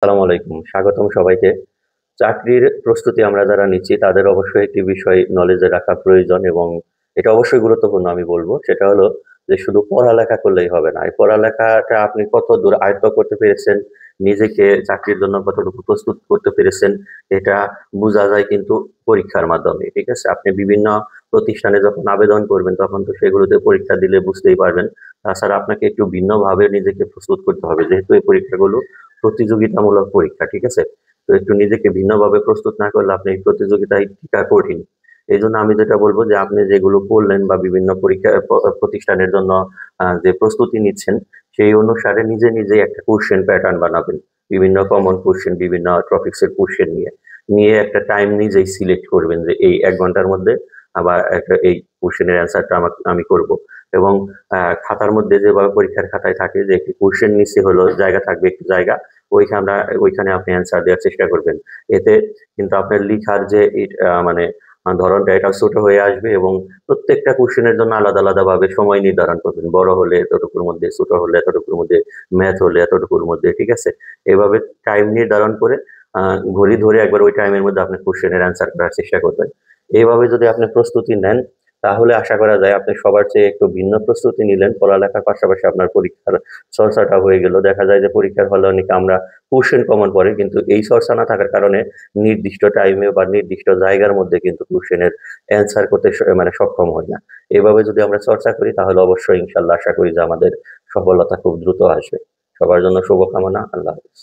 আসসালামু আলাইকুম। স্বাগতম সবাইকে। চাকরির প্রস্তুতি আমরা যারা নিচ্ছি তাদের অবশ্যই একটি বিষয় নলেজে রাখা প্রয়োজন এবং এটা অবশ্যই গুরুত্বপূর্ণ আমি বলব। সেটা হলো যে শুধু পড়ালেখা করলেই হবে না। এই পড়ালেখাটা আপনি কতদূর আয়ত্ত করতে পেরেছেন, নিজেকে চাকরির জন্য কতটুকু প্রস্তুত করতে পেরেছেন, এটা বুঝা যায় কিন্তু পরীক্ষার মাধ্যমে। ঠিক আছে? আপনি বিভিন্ন প্রতিষ্ঠানে যখন আবেদন করবেন তখন তো সেগুলোতে পরীক্ষা দিলে বুঝতেই পারবেন। তাছাড়া আপনাকে একটু ভিন্নভাবে নিজেকে প্রস্তুত করতে হবে। যেহেতু এই পরীক্ষাগুলো প্রতিযোগিতামূলক পরীক্ষা, ঠিক আছে? তো একটু নিজেকে ভিন্নভাবে প্রস্তুত না করলে আপনি এই প্রতিযোগিতায় টিকা কঠিন। এইজন্য আমি যেটা বলবো যে আপনি যেগুলো পড়লেন বা বিভিন্ন পরীক্ষা প্রতিষ্ঠানের জন্য যে প্রস্তুতি নিচ্ছেন, সেই অনুসারে নিজে নিজেই একটা কোশ্চেন প্যাটার্ন বানাবেন। বিভিন্ন কমন কোশ্চেন, বিভিন্ন টপিকস এর কোশ্চেন নিয়ে একটা টাইম নিজেই সিলেক্ট করবেন যে এই ১ ঘন্টার মধ্যে আবার একটা এই কোশ্চেনের অ্যান্সারটা আমি করব। এবং খাতার মধ্যে যেভাবে পরীক্ষার খাতায় থাকে যে একটি কোশ্চেন নিচে হলো জায়গা থাকবে, একটু জায়গা ওইখানে আপনি অ্যান্সার দেওয়ার চেষ্টা করবেন। এতে কিন্তু আপনার লিখার যে মানে ধরনটা এটা ছোট হয়ে আসবে এবং প্রত্যেকটা কোশ্চেনের জন্য আলাদা আলাদা ভাবে সময় নির্ধারণ করবেন। বড় হলে এতটুকুর মধ্যে, ছোট হলে এতটুকুর মধ্যে, ম্যাথ হলে এতটুকুর মধ্যে, ঠিক আছে? এভাবে টাইম নির্ধারণ করে ঘড়ি ধরে একবার ওই টাইমের মধ্যে আপনি কোশ্চেনের অ্যান্সার করার চেষ্টা করবেন। এইভাবে যদি আপনি প্রস্তুতি নেন তাহলে আশা করা যায় আপনি সবার চেয়ে একটু ভিন্ন প্রস্তুতি নিলেন। পড়ালেখার পাশাপাশি আপনার পরীক্ষার চর্চাটা হয়ে গেল। দেখা যায় যে পরীক্ষার হলে অনেক আমরা কোশ্চেন কমন পড়ে কিন্তু এই চর্চা না থাকার কারণে নির্দিষ্ট টাইমে বা নির্দিষ্ট জায়গার মধ্যে কিন্তু কোশ্চেনের অ্যান্সার করতে মানে সক্ষম হই না। এভাবে যদি আমরা চর্চা করি তাহলে অবশ্যই ইনশাল্লাহ আশা করি যে আমাদের সফলতা খুব দ্রুত আসবে। সবার জন্য শুভকামনা। আল্লাহ হাফেজ।